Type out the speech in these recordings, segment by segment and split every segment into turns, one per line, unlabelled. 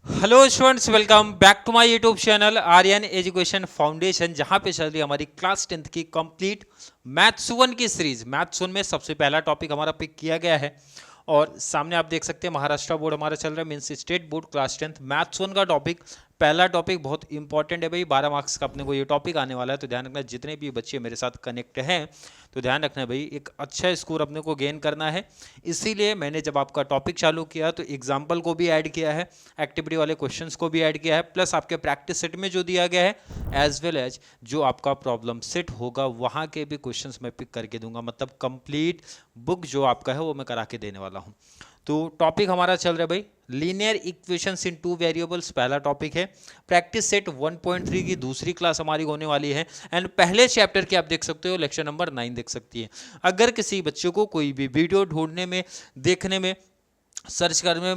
Hello students, welcome back to my YouTube channel Aryan education foundation, जहां पे चल रही है हमारी क्लास 10th की कंप्लीट मैथ्स 1 की सीरीज। मैथ्स 1 में सबसे पहला टॉपिक हमारा पिक किया गया है और सामने आप देख सकते हैं महाराष्ट्र बोर्ड हमारा चल रहा है, means state board class 10th maths 1 का टॉपिक। पहला टॉपिक बहुत इंपॉर्टेंट है भाई, 12 मार्क्स का अपने को ये टॉपिक आने वाला है, तो ध्यान रखना जितने भी बच्चे मेरे साथ कनेक्ट हैं, तो ध्यान रखना भाई एक अच्छा स्कोर अपने को गेन करना है। इसीलिए मैंने जब आपका टॉपिक चालू किया तो एग्जाम्पल को भी ऐड किया है, एक्टिविटी वाले क्वेश्चंस को भी ऐड किया है, प्लस आपके प्रैक्टिस सेट में जो दिया गया है एज वेल एज जो आपका प्रॉब्लम सेट होगा वहाँ के भी क्वेश्चंस मैं पिक करके दूंगा। मतलब कंप्लीट बुक जो आपका है वो मैं करा के देने वाला हूँ। तो टॉपिक हमारा चल रहा है भाई लीनियर इक्वेशंस इन टू वेरिएबल्स, पहला टॉपिक है। प्रैक्टिस सेट 1.3 की दूसरी क्लास हमारी होने वाली है एंड पहले चैप्टर के आप देख सकते हो लेक्चर नंबर 9 देख सकती है। अगर किसी बच्चे को कोई भी वीडियो ढूंढने में, देखने में, सर्च करने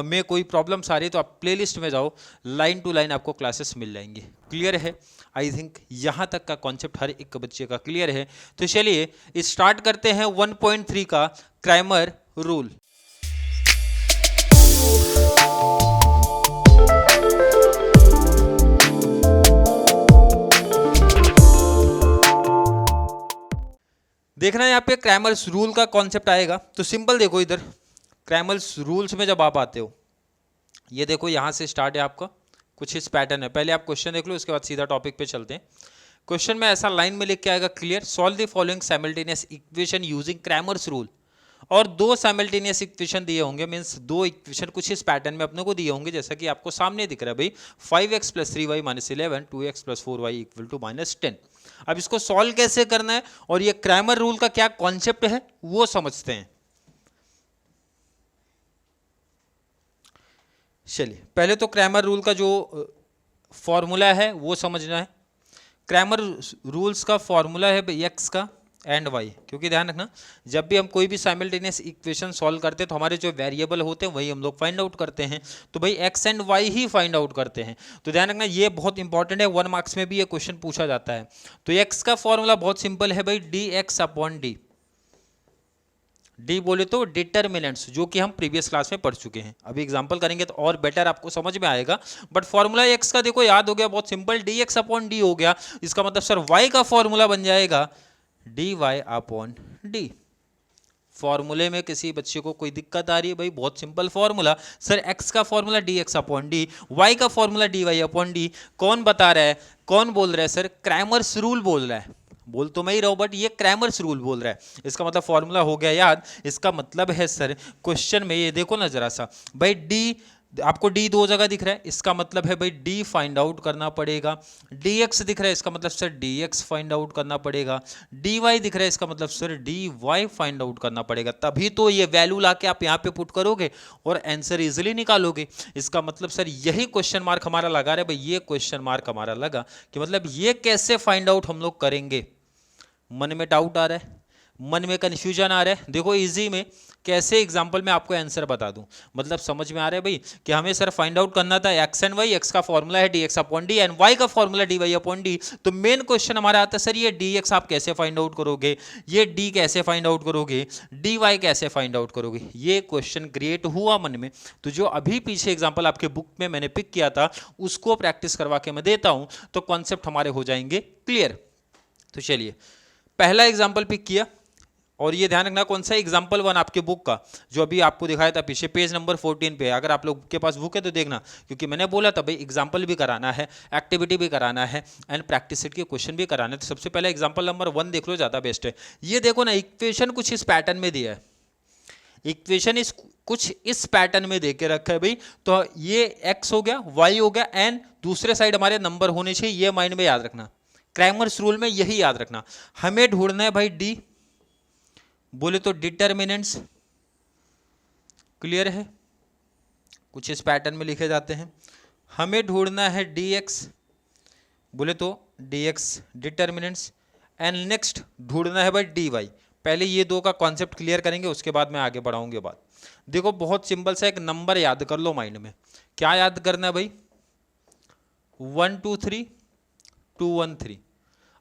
में कोई प्रॉब्लम्स आ रही है तो आप प्लेलिस्ट में जाओ, लाइन टू लाइन आपको क्लासेस मिल जाएंगी। क्लियर है? आई थिंक यहाँ तक का कॉन्सेप्ट हर एक बच्चे का क्लियर है। तो चलिए स्टार्ट करते हैं 1.3 का क्रैमर रूल। देखना यहाँ पे क्रैमर्स रूल का कॉन्सेप्ट आएगा तो सिंपल देखो, इधर क्रैमर्स रूल्स में जब आप आते हो, ये देखो यहाँ से स्टार्ट है आपका, कुछ इस पैटर्न है। पहले आप क्वेश्चन देख लो, उसके बाद सीधा टॉपिक पे चलते हैं। क्वेश्चन में ऐसा लाइन में लिख के आएगा clear, solve the following simultaneous equation using Cramer's rule. और दो साइमल्टेनियस इक्वेशन दिए होंगे, मीन्स दो इक्वेशन कुछ इस पैटर्न में अपने को दिए होंगे, जैसा कि आपको सामने दिख रहा है भाई 5x + 3y - 11, 2x + 4y = -10। अब इसको सॉल्व कैसे करना है और ये क्रैमर रूल का क्या कॉन्सेप्ट है वो समझते हैं। चलिए पहले तो क्रैमर रूल का जो फॉर्मूला है वो समझना है। क्रैमर रूल्स का फॉर्मूला है एक्स का एंड वाई, क्योंकि ध्यान रखना जब भी हम कोई भी साइमल्टेनियस इक्वेशन सॉल्व करते हैं तो हमारे जो वेरिएबल होते हैं वही हम लोग फाइंड आउट करते हैं, तो भाई x and why he find out करते हैं। तो ध्यान रखना ये बहुत इंपॉर्टेंट है, 1 मार्क्स में भी ये क्वेश्चन पूछा जाता है। तो एक्स का फॉर्मूला बहुत सिंपल है भाई, dx/d। डी बोले तो डिटर्मिनेंट्स, जो कि हम प्रीवियस क्लास में पढ़ चुके हैं। अभी एग्जांपल करेंगे तो और बेटर आपको समझ में आएगा, बट फॉर्मूला एक्स का देखो याद हो गया, बहुत सिंपल, dx/d हो गया। इसका मतलब सर वाई का फॉर्मूला बन जाएगा dy/d। फॉर्मूले में किसी बच्चे को कोई दिक्कत आ रही है? भाई बहुत सिंपल फॉर्मूला, सर x का फॉर्मूला dx/d, y का फॉर्मूला dy/d। कौन बता रहा है, कौन बोल रहा है? सर क्रैमर्स रूल बोल रहा है। बोल तो मैं ही रहा हूं बट ये क्रैमर्स रूल बोल रहा है। इसका मतलब फॉर्मूला हो गया याद। इसका मतलब है सर क्वेश्चन में ये देखो ना जरा सा, भाई डी, आपको डी दो जगह दिख रहा है, इसका मतलब है भाई डी फाइंड आउट करना पड़ेगा। dx दिख रहा है, इसका मतलब सर dx फाइंड आउट करना पड़ेगा। dy दिख रहा है, इसका मतलब सर dy फाइंड आउट करना पड़ेगा। तभी तो ये वैल्यू लाके आप यहाँ पे पुट करोगे और आंसर इजीली निकालोगे। इसका मतलब सर यही क्वेश्चन मार्क हमारा लगा रहा है भाई, ये क्वेश्चन मार्क हमारा लगा कि मतलब ये कैसे फाइंड आउट हम लोग करेंगे। मन में डाउट आ रहा है, मन में कन्फ्यूजन आ रहा है? देखो इजी में कैसे एग्जांपल में आपको आंसर बता दूं, मतलब समझ में आ रहा है भाई कि हमें सर फाइंड आउट करना था एक्स एंड वाई। एक्स का फॉर्मूला है dx/d एंड वाई का फॉर्मूला dy/d। तो मेन क्वेश्चन हमारा आता है सर ये dx आप कैसे फाइंड आउट करोगे, ये d कैसे फाइंड आउट करोगे, dy कैसे फाइंड आउट करोगे। ये क्वेश्चन क्रिएट हुआ मन में। तो जो अभी पीछे एग्जाम्पल आपके बुक में मैंने पिक किया था उसको प्रैक्टिस करवा के मैं देता हूं तो कॉन्सेप्ट हमारे हो जाएंगे क्लियर। तो चलिए पहला एग्जाम्पल पिक किया और ये ध्यान रखना कौन सा, एग्जाम्पल 1 आपके बुक का जो अभी आपको दिखाया था पीछे, पेज नंबर 14 पे। अगर आप लोग के पास बुक है तो देखना, क्योंकि मैंने बोला था भाई एग्जाम्पल भी कराना है, एक्टिविटी भी कराना है एंड प्रैक्टिस सेट के क्वेश्चन भी कराना है। तो सबसे पहले एग्जाम्पल नंबर 1 देख लो, ज़्यादा बेस्ट है। ये देखो ना इक्वेशन कुछ इस पैटर्न में दिया है, इक्वेशन इस कुछ इस पैटर्न में दे के रखा है भाई। तो ये x हो गया, y हो गया एंड दूसरे साइड हमारे नंबर होने चाहिए, ये माइंड में याद रखना। क्रैमर्स रूल में यही याद रखना। हमें ढूंढना है भाई डी, बोले तो डिटर्मिनेंट्स, क्लियर है, कुछ इस पैटर्न में लिखे जाते हैं। हमें ढूंढना है dx, बोले तो dx डिटर्मिनेंट्स एंड नेक्स्ट ढूंढना है भाई dy। पहले ये दो का कॉन्सेप्ट क्लियर करेंगे, उसके बाद मैं आगे बढ़ाऊंगी बात। देखो बहुत सिंपल सा एक नंबर याद कर लो माइंड में। क्या याद करना है भाई? 1 2 3 2 1 3।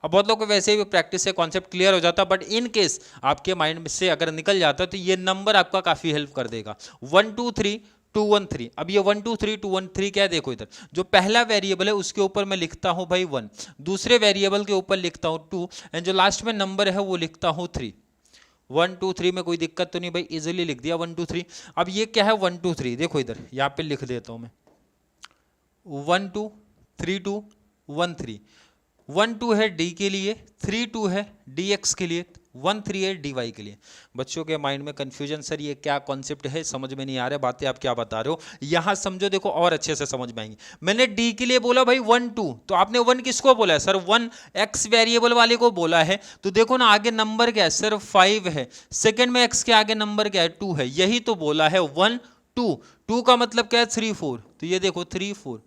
अब बहुत लोग को वैसे ही प्रैक्टिस से कॉन्सेप्ट क्लियर हो जाता है, बट इन केस आपके माइंड से अगर निकल जाता है तो ये नंबर आपका काफ़ी हेल्प कर देगा। 1 2 3 213। अब ये 123 213 क्या है, देखो इधर जो पहला वेरिएबल है उसके ऊपर मैं लिखता हूं भाई 1, दूसरे वेरिएबल के ऊपर लिखता हूं 2, एंड जो लास्ट में नंबर है वो लिखता हूं 3। 1 2 3 में कोई दिक्कत तो नहीं भाई, इजिली लिख दिया 1 2 3। अब ये क्या है 1 2 3, देखो इधर यहाँ पे लिख देता हूं मैं 1 2 3 2 1 3। 1 2 है डी के लिए, 3 2 है डी एक्स के लिए, 1 3 है डी वाई के लिए। बच्चों के माइंड में कंफ्यूजन, सर ये क्या कॉन्सेप्ट है, समझ में नहीं आ रहा है, बातें आप क्या बता रहे हो, यहां समझो, देखो और अच्छे से समझ में आएंगे। मैंने डी के लिए बोला भाई 1 2, तो आपने 1 किसको बोला है सर, 1 एक्स वेरिएबल वाले को बोला है। तो देखो ना आगे नंबर क्या है सर 5 है, सेकेंड में एक्स के आगे नंबर क्या है 2 है, यही तो बोला है 1 2। 2 का मतलब क्या है 3 4, तो ये देखो 3 4।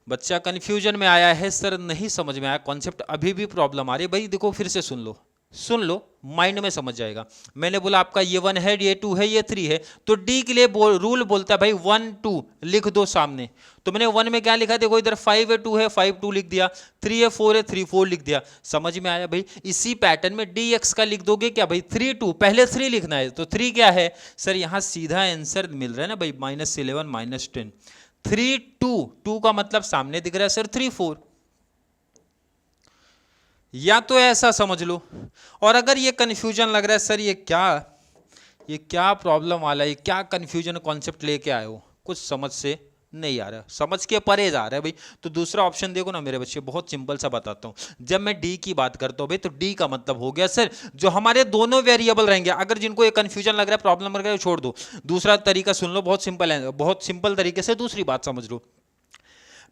बच्चा कंफ्यूजन में आया है सर, नहीं समझ में आया कॉन्सेप्ट, अभी भी प्रॉब्लम आ रही है भाई, देखो फिर से सुन लो माइंड में समझ जाएगा। मैंने बोला आपका ये 1 है, ये 2 है, ये 3 है, तो डी के लिए रूल बोलता है भाई 1 2 लिख दो सामने। तो मैंने 1 में क्या लिखा, देखो इधर 5 है 2 है 5 2 लिख दिया, 3 है 4 है 3 4 लिख दिया। समझ में आया भाई। इसी पैटर्न में डी एक्स का लिख दोगे क्या भाई 3 2, पहले 3 लिखना है, तो 3 क्या है सर, यहां सीधा आंसर मिल रहा है ना भाई -11 -10। 3 2 2 का मतलब सामने दिख रहा है सर 3 4, या तो ऐसा समझ लो। और अगर ये कंफ्यूजन लग रहा है सर ये क्या प्रॉब्लम वाला है, क्या कंफ्यूजन कॉन्सेप्ट लेके आए हो, कुछ समझ से नहीं आ रहा, समझ के परे जा रहा है भाई, तो दूसरा ऑप्शन देखो ना मेरे बच्चे, बहुत सिंपल सा बताता हूं। जब मैं डी की बात करता हूं भाई, तो डी का मतलब हो गया सर जो हमारे दोनों वेरिएबल रहेंगे। अगर जिनको ये कंफ्यूजन लग रहा है, प्रॉब्लम लग रहा है, छोड़ दो, दूसरा तरीका सुन लो, बहुत सिंपल है, बहुत सिंपल तरीके से दूसरी बात समझ लो।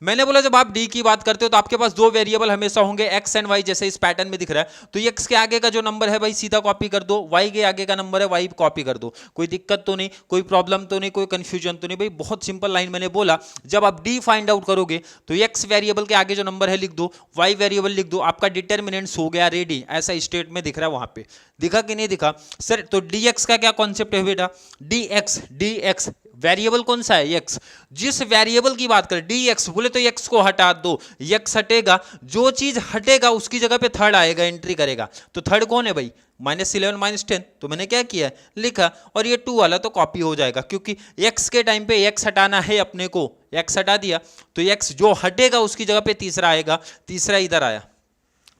मैंने बोला जब आप डी की बात करते हो तो आपके पास दो वेरिएबल हमेशा होंगे एक्स एंड वाई, जैसे इस पैटर्न में दिख रहा है। तो एक्स के आगे का जो नंबर है भाई सीधा कॉपी कर दो, वाई के आगे का नंबर है वाई कॉपी कर दो। कोई दिक्कत तो नहीं, कोई प्रॉब्लम तो नहीं, कोई कंफ्यूजन तो नहीं भाई, बहुत सिंपल लाइन मैंने बोला। जब आप डी फाइंड आउट करोगे तो एक्स वेरिएबल के आगे जो नंबर है लिख दो, वाई वेरिएबल लिख दो, आपका डिटर्मिनेंट्स हो गया रेडी। ऐसा स्टेट में दिख रहा है, वहां पे दिखा कि नहीं दिखा सर। तो डी एक्स का क्या कॉन्सेप्ट है बेटा, डी एक्स वेरिएबल कौन सा है एक्स, जिस वेरिएबल की बात करें डी एक्स बोले तो एक्स को हटा दो, एक्स हटेगा, जो चीज हटेगा उसकी जगह पे थर्ड आएगा, एंट्री करेगा। तो थर्ड कौन है भाई -11 -10, तो मैंने क्या किया लिखा, और ये 2 वाला तो कॉपी हो जाएगा क्योंकि एक्स के टाइम पे एक्स हटाना है अपने को, एक्स हटा दिया तो एक्स जो हटेगा उसकी जगह पे तीसरा आएगा, तीसरा इधर आया,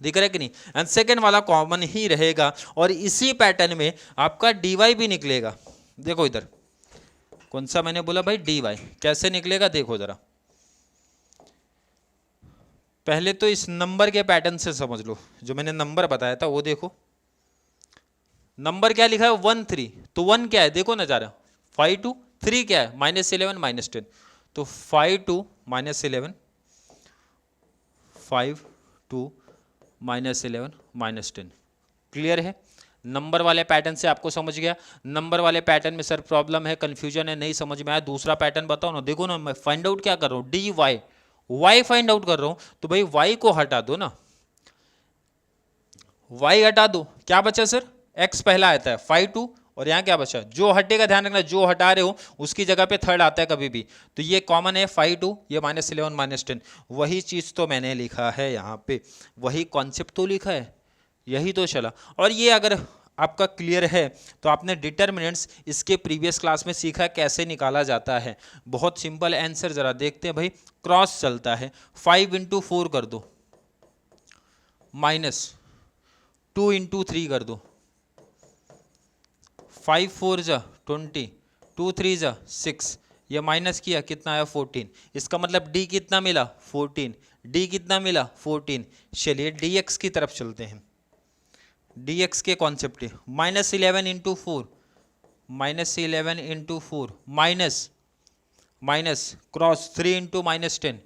दिख रहा है कि नहीं। एंड सेकेंड वाला कॉमन ही रहेगा, और इसी पैटर्न में आपका डी वाई भी निकलेगा। देखो इधर कौन सा मैंने बोला भाई डी वाई, कैसे निकलेगा देखो जरा। पहले तो इस नंबर के पैटर्न से समझ लो, जो मैंने नंबर बताया था वो देखो, नंबर क्या लिखा है 1 3, तो 1 क्या है देखो ना जरा, 5 2, 3 क्या है -11 -10, तो 5 2 -11 5 2 -11 -10। क्लियर है। नंबर वाले पैटर्न से आपको समझ गया। नंबर वाले पैटर्न में सर प्रॉब्लम है, कंफ्यूजन है, नहीं समझ में आया, दूसरा पैटर्न बताओ ना। देखो ना मैं फाइंड आउट क्या कर रहा हूँ, डी वाई फाइंड आउट कर रहा हूँ, तो भाई वाई को हटा दो ना, वाई हटा दो, क्या बचा सर एक्स पहला आता है 5 2, और यहाँ क्या बचा, जो हटेगा ध्यान रखना, जो हटा रहे हो उसकी जगह पे थर्ड आता है कभी भी, तो ये कॉमन है 5 2, ये -11 -10, वही चीज तो मैंने लिखा है यहाँ पे, वही कॉन्सेप्ट तो लिखा है, यही तो चला। और ये अगर आपका क्लियर है तो आपने डिटर्मिनेंट्स इसके प्रीवियस क्लास में सीखा कैसे निकाला जाता है, बहुत सिंपल आंसर जरा देखते हैं भाई। क्रॉस चलता है, 5 × 4 कर दो, -2 × 3 कर दो, 5 4 जा 20, 2 3 जा 6, ये माइनस किया कितना आया 14, इसका मतलब डी कितना मिला 14, डी कितना मिला 14। चलिए डी एक्स की तरफ चलते हैं, डी एक्स के कॉन्सेप्ट है, -11 × 4, -11 × 4 माइनस क्रॉस 3 × -10,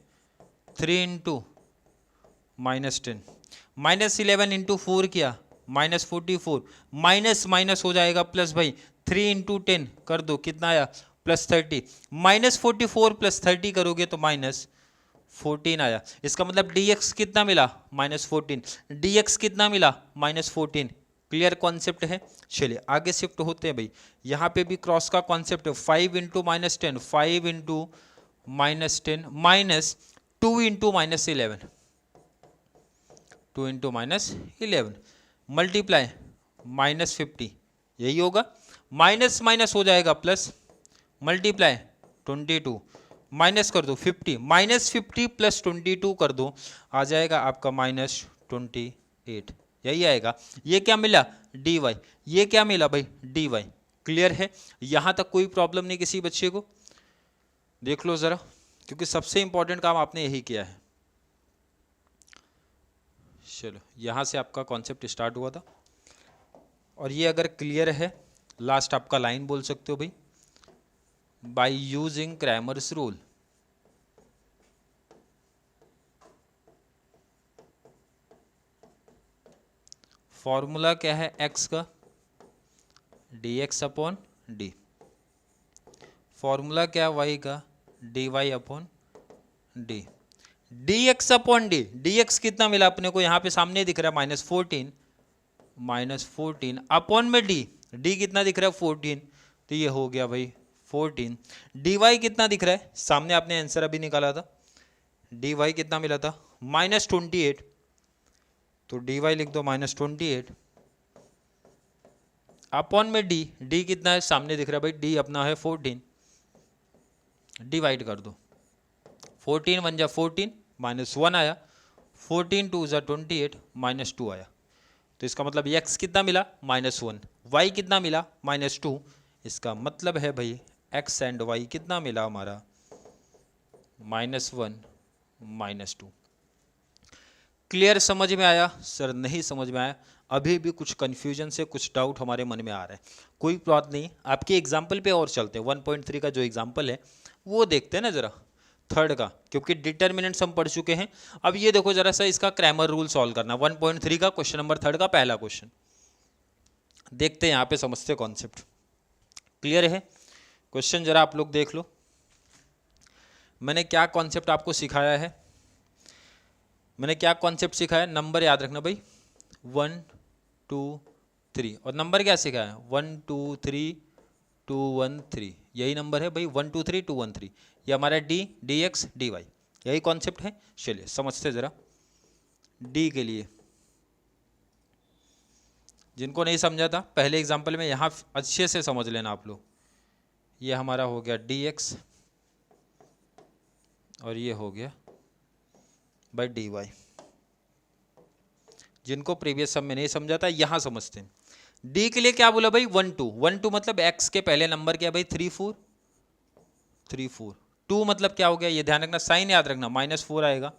3 × -10, -11 × 4 किया -44, माइनस हो जाएगा प्लस भाई, 3 × 10 कर दो कितना आया +30, -44 + 30 करोगे तो -14 आया। इसका मतलब dx कितना मिला -14, dx कितना मिला -14। क्लियर कॉन्सेप्ट है। चलिए आगे शिफ्ट होते हैं भाई, यहाँ पे भी क्रॉस का कॉन्सेप्ट है, 5 × -10, 5 × -10 -2 × -11, 2 × -11 मल्टीप्लाई -50, यही होगा, माइनस माइनस हो जाएगा प्लस, मल्टीप्लाई 22 माइनस कर दो 50, -50 + 22 कर दो, आ जाएगा आपका -28, यही आएगा। ये क्या मिला dy, ये क्या मिला भाई dy। क्लियर है, यहां तक कोई प्रॉब्लम नहीं किसी बच्चे को? देख लो जरा, क्योंकि सबसे इंपॉर्टेंट काम आपने यही किया है। चलो यहां से आपका कॉन्सेप्ट स्टार्ट हुआ था, और ये अगर क्लियर है, लास्ट आपका लाइन बोल सकते हो भाई, by using Cramer's rule. Formula क्या है x का, dx/d। फॉर्मूला क्या है y का, dy/d। dx/d, dx कितना मिला अपने को, यहां पे सामने दिख रहा है -14 अपॉन में d कितना दिख रहा है 14, तो ये हो गया भाई 14। dy कितना दिख रहा है, सामने आपने आंसर अभी निकाला था, dy कितना मिला था -28, तो dy लिख दो -28 अपॉन में d कितना है सामने दिख रहा है भाई, d अपना है 14, डिवाइड कर दो, 14 × 1 = 14, -1 आया, 14 × 2 = 28, -2 आया, तो इसका मतलब x कितना मिला -1, y कितना मिला -2, इसका मतलब है भाई x एंड y कितना मिला हमारा -1 -2। क्लियर, समझ में आया? सर नहीं समझ में आया, अभी भी कुछ कन्फ्यूजन से कुछ डाउट हमारे मन में आ रहा है, कोई बात नहीं, आपके एग्जाम्पल पे और चलते हैं। 1.3 का जो एग्जाम्पल है वो देखते हैं ना जरा, थर्ड का, क्योंकि डिटर्मिनेंट्स हम पढ़ चुके हैं। अब ये देखो जरा सा, इसका क्रैमर रूल सॉल्व करना, 1.3 का क्वेश्चन नंबर 3 का पहला क्वेश्चन देखते हैं, यहाँ पे समझते कॉन्सेप्ट। क्लियर है? क्वेश्चन जरा आप लोग देख लो, मैंने क्या कॉन्सेप्ट आपको सिखाया है, मैंने क्या कॉन्सेप्ट सिखाया, नंबर याद रखना भाई, 1 2 3, और नंबर क्या सिखाया 1 2 3 2 1 3, यही नंबर है भाई 1 2 3 2 1 3, ये हमारा d dx dy, यही कॉन्सेप्ट है। चलिए समझते जरा, d के लिए जिनको नहीं समझा था पहले एग्जाम्पल में, यहाँ अच्छे से समझ लेना आप लोग। ये हमारा हो गया dx और ये हो गया बाय dy। जिनको प्रीवियस सब में नहीं समझा था यहाँ समझते हैं। d के लिए क्या बोला भाई 1 2, 1 2 मतलब x के पहले नंबर क्या भाई 3 4, 3 4, 2 मतलब क्या हो गया, ये ध्यान रखना, साइन याद रखना, -4 आएगा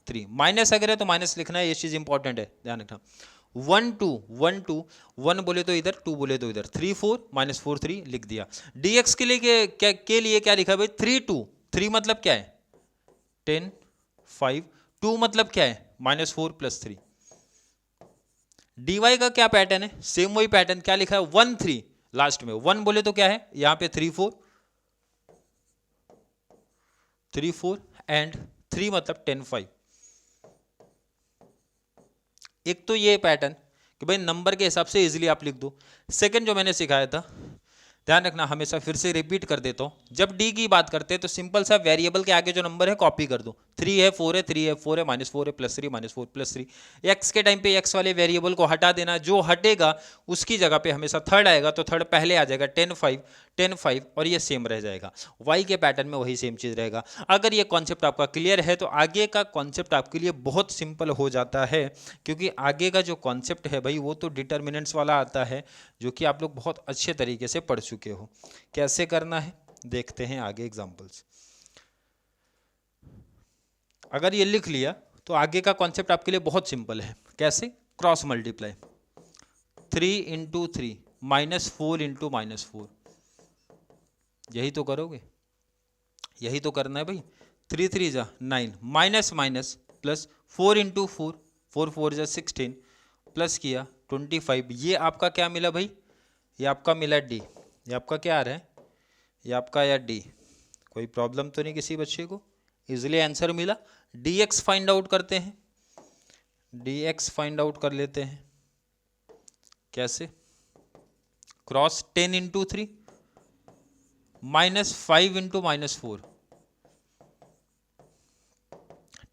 3, माइनस अगर है तो माइनस लिखना है, ये चीज़ इंपॉर्टेंट है, ध्यान रखना। 1 2 1 2, 1 बोले तो इधर, 2 बोले तो इधर, 3 4 -4 3 लिख दिया। dx के लिए क्या लिखा भाई 3 2, 3 मतलब क्या है 10 5, 2 मतलब क्या है -4 + 3। dy का क्या पैटर्न है, सेम वही पैटर्न, क्या लिखा है 1 3, लास्ट में 1 बोले तो क्या है यहां पे 3 4 एंड 3 मतलब 10 5। एक तो ये पैटर्न कि भाई नंबर के हिसाब से इजीली आप लिख दो। सेकंड जो मैंने सिखाया था, ध्यान रखना, हमेशा फिर से रिपीट कर देता हूं, जब d की बात करते हैं तो सिंपल सा वेरिएबल के आगे जो नंबर है कॉपी कर दो, 3 है 4 है 3 है 4 है -4 है +3 -4 +3। x के टाइम पे x वाले वेरिएबल को हटा देना, जो हटेगा उसकी जगह पे हमेशा थर्ड आएगा, तो थर्ड पहले आ जाएगा 10 5 10 5, और ये सेम रह जाएगा। y के पैटर्न में वही सेम चीज रहेगा। अगर ये कॉन्सेप्ट आपका क्लियर है तो आगे का कॉन्सेप्ट आपके लिए बहुत सिंपल हो जाता है, क्योंकि आगे का जो कॉन्सेप्ट है भाई वो तो डिटर्मिनेंट्स वाला आता है, जो कि आप लोग बहुत अच्छे तरीके से पढ़ चुके हो। कैसे करना है देखते हैं आगे एग्जांपल्स। अगर ये लिख लिया तो आगे का कॉन्सेप्ट आपके लिए बहुत सिंपल है। कैसे? क्रॉस मल्टीप्लाई, 3 × 3 -4 × -4, यही तो करोगे, यही तो करना है भाई। 3 3 जा 9, माइनस माइनस प्लस 4 × 4, 4 4 जा 16, प्लस किया 25, ये आपका क्या मिला भाई, ये आपका मिला डी, ये आपका क्या आ रहा है, ये आपका या डी। कोई प्रॉब्लम तो नहीं किसी बच्चे को, इजीली आंसर मिला। dx फाइंड आउट करते हैं, dx फाइंड आउट कर लेते हैं। कैसे? क्रॉस 10 × 3 -5 × -4,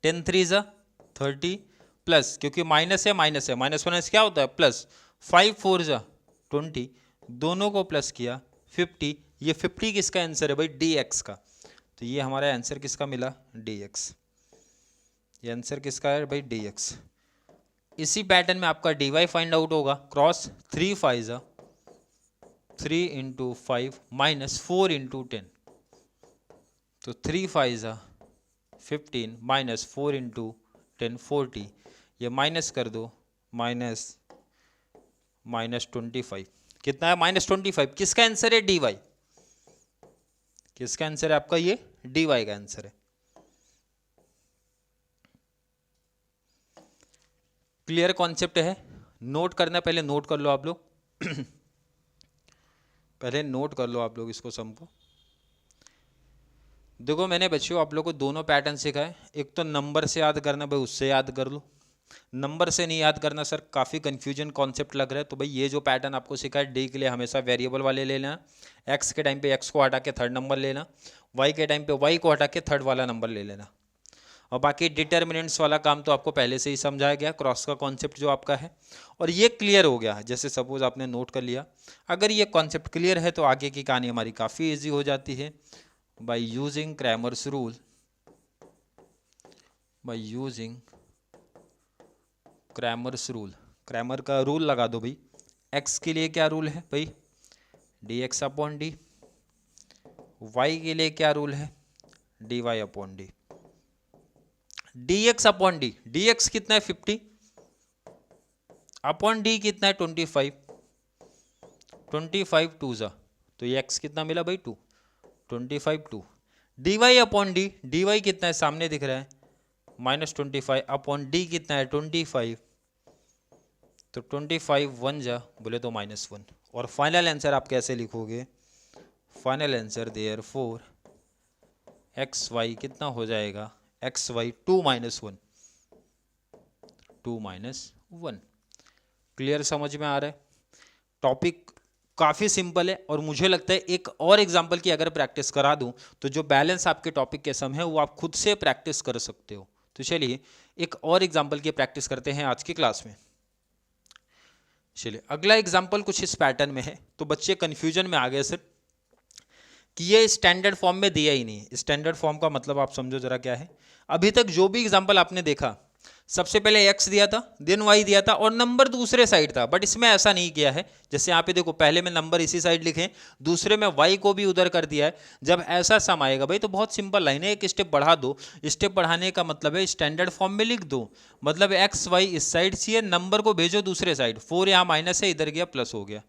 10 3 जा 30, प्लस क्योंकि माइनस है माइनस है, माइनस माइनस क्या होता है प्लस, 5 4 जा 20, दोनों को प्लस किया 50, ये 50 किसका आंसर है भाई, dx का। तो ये हमारा आंसर किसका मिला, dx। ये आंसर किसका है भाई, dx। इसी पैटर्न में आपका dy फाइंड आउट होगा। क्रॉस 3 5 जा 3 इंटू 5 माइनस 4 इंटू 10, तो 3 5 जा 15 माइनस 4 इंटू 10 40, ये माइनस कर दो, माइनस 25 कितना है, -25। किसका आंसर है, dy। किसका आंसर है आपका, ये dy का आंसर है। क्लियर कॉन्सेप्ट है, नोट करना, पहले नोट कर लो आप लोग पहले नोट कर लो आप लोग इसको सम को। देखो मैंने बच्चों आप लोग को दोनों पैटर्न सिखाए। एक तो नंबर से याद करना भाई, उससे याद कर लो। नंबर से नहीं याद करना सर, काफ़ी कंफ्यूजन कॉन्सेप्ट लग रहा है, तो भाई ये जो पैटर्न आपको सिखाया, डी के लिए हमेशा वेरिएबल वाले लेना, एक्स के टाइम पे एक्स को हटा के थर्ड नंबर लेना, वाई के टाइम पे वाई को हटा के थर्ड वाला नंबर ले लेना। और बाकी डिटर्मिनेंट्स वाला काम तो आपको पहले से ही समझाया गया, क्रॉस का कॉन्सेप्ट जो आपका है, और ये क्लियर हो गया। जैसे सपोज आपने नोट कर लिया, अगर ये कॉन्सेप्ट क्लियर है तो आगे की कहानी हमारी काफ़ी ईजी हो जाती है। By using Cramer's rule, by using Cramer's rule, Cramer का रूल लगा दो भाई। एक्स के लिए क्या रूल है भाई, d x upon D. Y के लिए क्या रूल है, d Y upon d. D x upon d, d x कितना है 50, अपॉन डी कितना है 25, 25 टू जा, तो ये एक्स कितना मिला भाई 2, 25 2। D Y upon d, d y कितना है सामने दिख रहा है -25, अपॉन डी कितना है 25, तो 25 1 जा बोले तो -1। और फाइनल आंसर आप कैसे लिखोगे, final answer there four x y कितना हो जाएगा, एक्स वाई 2 - 1, 2 - 1। क्लियर समझ में आ रहा है। टॉपिक काफ़ी सिंपल है, और मुझे लगता है एक और एग्जांपल की अगर प्रैक्टिस करा दूं तो जो बैलेंस आपके टॉपिक के सम है वो आप खुद से प्रैक्टिस कर सकते हो। तो चलिए एक और एग्जांपल की प्रैक्टिस करते हैं आज की क्लास में। चलिए अगला एग्जांपल कुछ इस पैटर्न में है, तो बच्चे कंफ्यूजन में आ गए सर कि ये स्टैंडर्ड फॉर्म में दिया ही नहीं। स्टैंडर्ड फॉर्म का मतलब आप समझो जरा क्या है। अभी तक जो भी एग्जांपल आपने देखा, सबसे पहले x दिया था, देन y दिया था, और नंबर दूसरे साइड था। बट इसमें ऐसा नहीं किया है। जैसे यहाँ पे देखो, पहले में नंबर इसी साइड लिखे, दूसरे में y को भी उधर कर दिया है। जब ऐसा सम आएगा भाई तो बहुत सिंपल लाइन है, एक स्टेप बढ़ा दो। स्टेप बढ़ाने का मतलब है स्टैंडर्ड फॉर्म में लिख दो, मतलब एक्स वाई इस साइड चाहिए, नंबर को भेजो दूसरे साइड। 4 यहाँ माइनस है, इधर गया प्लस हो गया,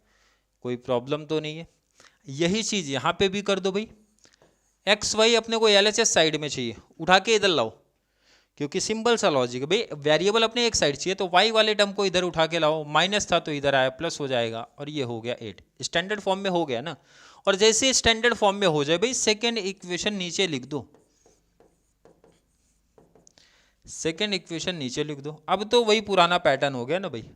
कोई प्रॉब्लम तो नहीं है। यही चीज़ यहाँ पे भी कर दो भाई। एक्स वाई अपने को LHS साइड में चाहिए, उठा के इधर लाओ, क्योंकि सिंपल सा लॉजिक है भाई, वेरिएबल अपने एक साइड चाहिए, तो y वाले टर्म को इधर उठा के लाओ, माइनस था तो इधर आया प्लस हो जाएगा, और ये हो गया 8। स्टैंडर्ड फॉर्म में हो गया ना। और जैसे स्टैंडर्ड फॉर्म में हो जाए भाई, सेकेंड इक्वेशन नीचे लिख दो, सेकेंड इक्वेशन नीचे लिख दो। अब तो वही पुराना पैटर्न हो गया ना भाई,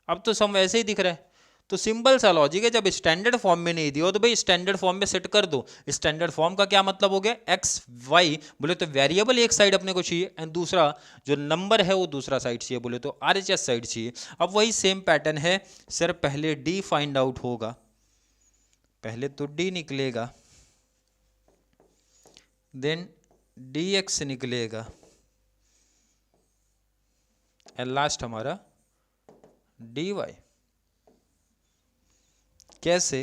अब तो सम वैसे ही दिख रहा है। तो सिंपल सा लॉजिक है, जब स्टैंडर्ड फॉर्म में नहीं दिया तो भाई स्टैंडर्ड फॉर्म में सेट कर दो। स्टैंडर्ड फॉर्म का क्या मतलब हो गया, एक्स वाई बोले तो वेरिएबल एक साइड अपने को चाहिए, एंड दूसरा जो नंबर है वो दूसरा साइड चाहिए, बोले तो RHS साइड चाहिए। अब वही सेम पैटर्न है सर, पहले डी फाइंड आउट होगा, पहले तो डी निकलेगा, देन dx निकलेगा, एंड लास्ट हमारा dy। कैसे,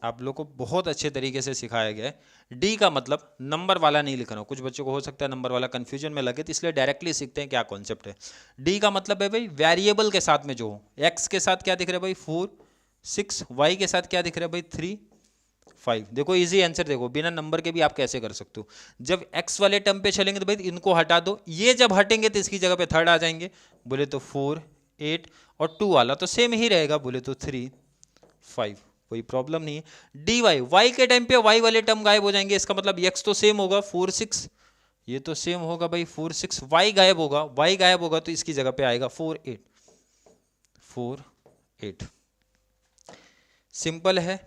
आप लोग को बहुत अच्छे तरीके से सिखाया गया है। डी का मतलब नंबर वाला नहीं लिखना, कुछ बच्चों को हो सकता है नंबर वाला कंफ्यूजन में लगे, तो इसलिए डायरेक्टली सीखते हैं क्या कॉन्सेप्ट है। डी का मतलब है भाई वेरिएबल के साथ में जो हो, एक्स के साथ क्या दिख रहा है भाई 4 6, वाई के साथ क्या दिख रहा है भाई 3 5। देखो इजी आंसर, देखो बिना नंबर के भी आप कैसे कर सकते हो। जब एक्स वाले टर्म पे चलेंगे तो भाई इनको हटा दो, ये जब हटेंगे तो इसकी जगह पे थर्ड आ जाएंगे, बोले तो 4 8, और 2 वाला तो सेम ही रहेगा, बोले तो 3 5, कोई प्रॉब्लम नहीं है। डी वाई, वाई के टाइम पे वाई वाले टर्म गायब हो जाएंगे, इसका मतलब एक्स तो सेम होगा 4 6, ये तो सेम होगा भाई 4 6, वाई गायब होगा, वाई गायब होगा तो इसकी जगह पे आएगा 4 8, 4 8। सिंपल है,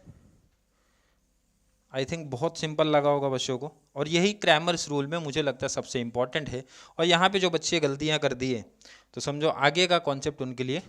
आई थिंक बहुत सिंपल लगा होगा बच्चों को, और यही क्रैमर्स रूल में मुझे लगता है सबसे इंपॉर्टेंट है। और यहाँ पे जो बच्चे गलतियाँ कर दिए तो समझो आगे का कॉन्सेप्ट उनके लिए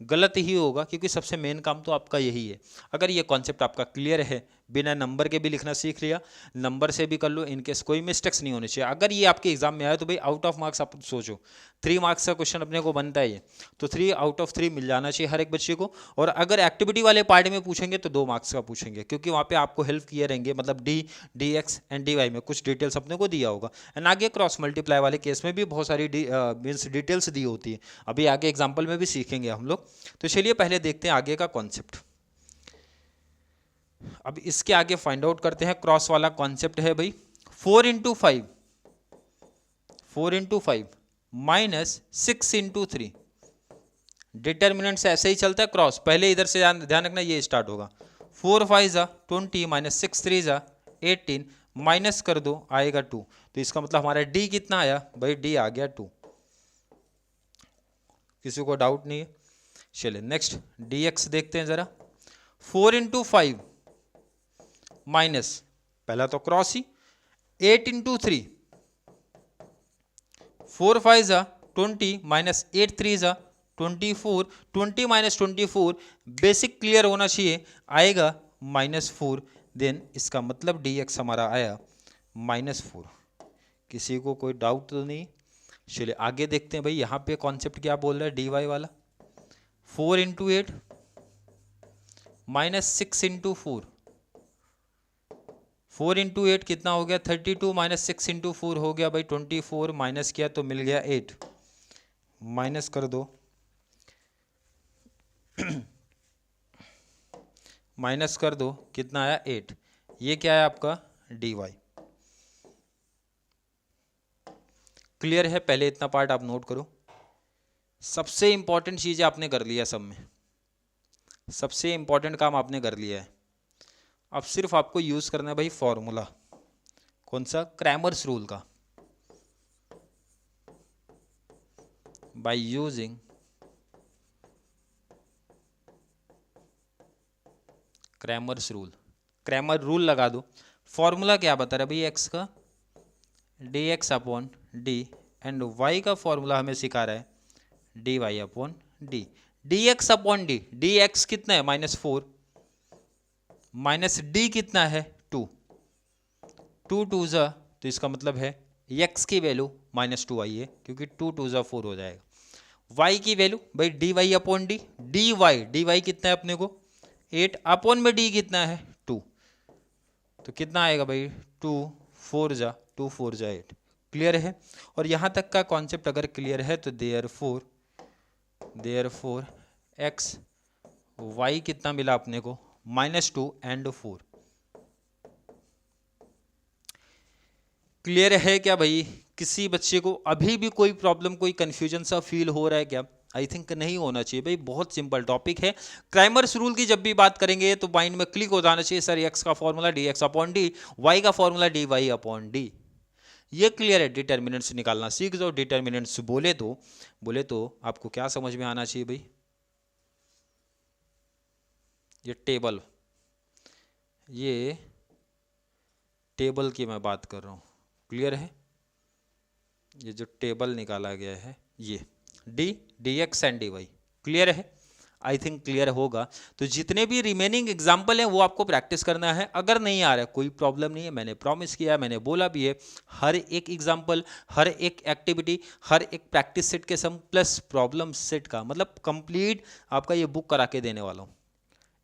गलत ही होगा, क्योंकि सबसे मेन काम तो आपका यही है। अगर ये कॉन्सेप्ट आपका क्लियर है, बिना नंबर के भी लिखना सीख लिया, नंबर से भी कर लो, इनकेस कोई मिस्टेक्स नहीं होनी चाहिए। अगर ये आपके एग्जाम में आया तो भाई आउट ऑफ मार्क्स आप सोचो, 3 मार्क्स का क्वेश्चन अपने को बनता है ये, तो 3 आउट ऑफ 3 मिल जाना चाहिए हर एक बच्चे को। और अगर एक्टिविटी वाले पार्ट में पूछेंगे तो 2 मार्क्स का पूछेंगे, क्योंकि वहाँ पे आपको हेल्प किए रहेंगे, मतलब d x and D y में कुछ डिटेल्स अपने को दिया होगा। एंड आगे क्रॉस मल्टीप्लाई वाले केस में भी बहुत सारी मीन्स डिटेल्स दी होती है, अभी आगे एग्जाम्पल में भी सीखेंगे हम लोग। तो चलिए पहले देखते हैं आगे का कॉन्सेप्ट। अब इसके आगे फाइंड आउट करते हैं। क्रॉस वाला कॉन्सेप्ट है भाई 4 इंटू 5 माइनस 6 इंटू 3। डिटर्मिनेंट से ऐसे ही चलता है क्रॉस, पहले इधर से ध्यान रखना, ये स्टार्ट होगा 4 5 जा 20 माइनस 6 3 जा 18, माइनस कर दो आएगा 2। तो इसका मतलब हमारा डी कितना आया भाई, डी आ गया 2। किसी को डाउट नहीं है? चलिए नेक्स्ट डी एक्स देखते हैं जरा। 4 इंटू 5 माइनस, पहला तो क्रॉस ही, 8 इंटू 3, 4 5 जा 20 माइनस 8 3 जा 24, 20 माइनस 24 बेसिक क्लियर होना चाहिए, आएगा -4। देन इसका मतलब डी एक्स हमारा आया -4। किसी को कोई डाउट तो नहीं? चलिए आगे देखते हैं भाई, यहाँ पे कॉन्सेप्ट क्या बोल रहा है डी वाई वाला। 4 इंटू 8 माइनस 6 इंटू 4, 4 इंटू 8 कितना हो गया 32, माइनस 6 इंटू 4 हो गया भाई 24, माइनस किया तो मिल गया 8, माइनस कर दो माइनस कर दो कितना आया 8। ये क्या है आपका डी वाई। क्लियर है? पहले इतना पार्ट आप नोट करो। सबसे इंपॉर्टेंट चीज़ आपने कर लिया, सब में सबसे इंपॉर्टेंट काम आपने कर लिया है। अब सिर्फ आपको यूज करना है भाई फॉर्मूला, कौन सा? क्रैमर्स रूल का। By using Cramer's rule, Cramer rule लगा दो। फॉर्मूला क्या बता रहा है भाई, एक्स का d x upon d, and y का फॉर्मूला हमें सिखा रहा है d Y upon d. D x upon d, d x कितना है -4, माइनस डी कितना है 2, 2 2 जा, तो इसका मतलब है एक्स की वैल्यू -2 आई है, क्योंकि 2 2 जा 4 हो जाएगा। वाई की वैल्यू भाई d Y upon d, d y कितना है अपने को 8, अपॉन में डी कितना है 2, तो कितना आएगा भाई 2 4 जा 8। क्लियर है? और यहाँ तक का कॉन्सेप्ट अगर क्लियर है तो देयरफॉर एक्स वाई कितना मिला अपने को -2 एंड 4। क्लियर है क्या भाई? किसी बच्चे को अभी भी कोई प्रॉब्लम, कोई कंफ्यूजन सा फील हो रहा है क्या? आई थिंक नहीं होना चाहिए भाई, बहुत सिंपल टॉपिक है। क्रैमर्स रूल की जब भी बात करेंगे तो माइंड में क्लिक हो जाना चाहिए, सर एक्स का formula D x upon D, Y का formula D Y upon D. ये क्लियर है? डिटर्मिनेंट्स निकालना सीख जाओ। डिटर्मिनेंट्स बोले तो आपको क्या समझ में आना चाहिए भाई, ये टेबल की मैं बात कर रहा हूँ। क्लियर है? ये जो टेबल निकाला गया है ये D x and D Y. Clear है? आई थिंक क्लियर होगा। तो जितने भी रिमेनिंग एग्जाम्पल हैं वो आपको प्रैक्टिस करना है। अगर नहीं आ रहा है कोई प्रॉब्लम नहीं है, मैंने प्रॉमिस किया है, मैंने बोला भी है, हर एक एग्जाम्पल, हर एक एक्टिविटी, हर एक प्रैक्टिस सेट के सम प्लस प्रॉब्लम सेट का मतलब कंप्लीट आपका ये बुक करा के देने वाला हूँ,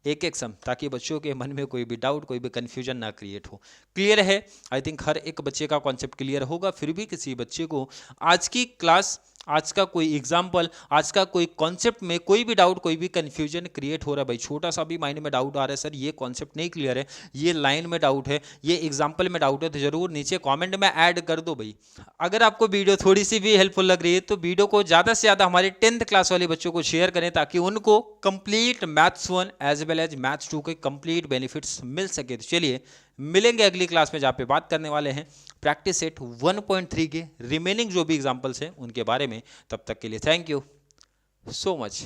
एक सम, ताकि बच्चों के मन में कोई भी डाउट, कोई भी कन्फ्यूजन ना क्रिएट हो। क्लियर है? आई थिंक हर एक बच्चे का कॉन्सेप्ट क्लियर होगा। फिर भी किसी बच्चे को आज की क्लास, आज का कोई एग्जाम्पल, आज का कोई कॉन्सेप्ट में कोई भी डाउट, कोई भी कंफ्यूजन क्रिएट हो रहा है भाई, छोटा सा भी माइंड में डाउट आ रहा है, सर ये कॉन्सेप्ट नहीं क्लियर है, ये लाइन में डाउट है, ये एग्जाम्पल में डाउट है, तो जरूर नीचे कमेंट में ऐड कर दो भाई। अगर आपको वीडियो थोड़ी सी भी हेल्पफुल लग रही है तो वीडियो को ज़्यादा से ज़्यादा हमारे 10th क्लास वाले बच्चों को शेयर करें, ताकि उनको complete maths 1 as well as maths 2 के कंप्लीट बेनिफिट्स मिल सके। तो चलिए मिलेंगे अगली क्लास में, जहाँ पे बात करने वाले हैं प्रैक्टिस सेट 1.3 के रिमेनिंग जो भी एग्जाम्पल्स हैं उनके बारे में। तब तक के लिए थैंक यू सो मच।